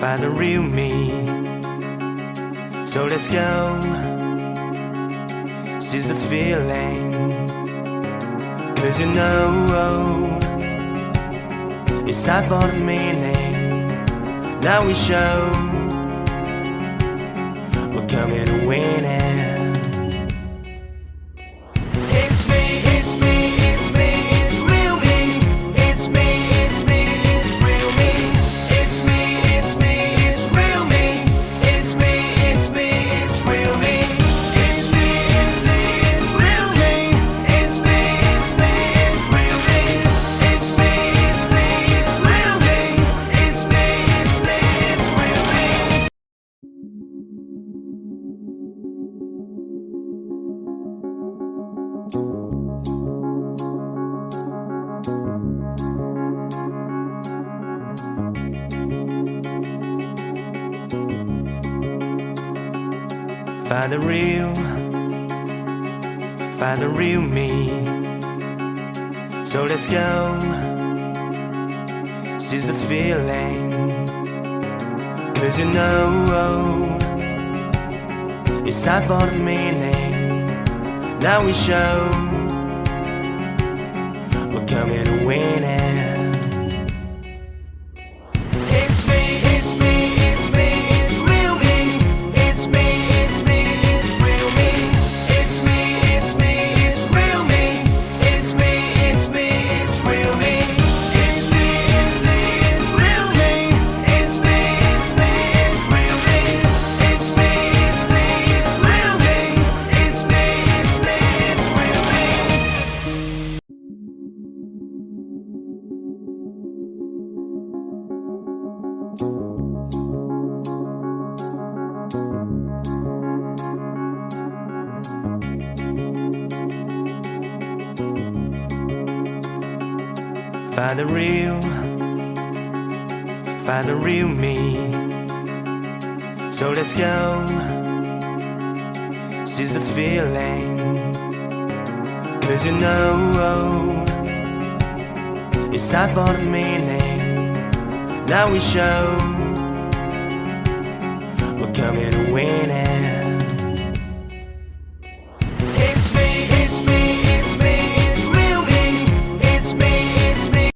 Find the real me. So let's go, seize the feeling. 'Cause you know, it's time for the meaning. Now we show we're coming to win it. Find the real me. So let's go, seize the feeling. 'Cause you know, it's time for the meaning. Now we show we're coming to win it. Find the real me. So let's go, seize the feeling. 'Cause you know, it's time for the meaning. Now we show we're coming to win it.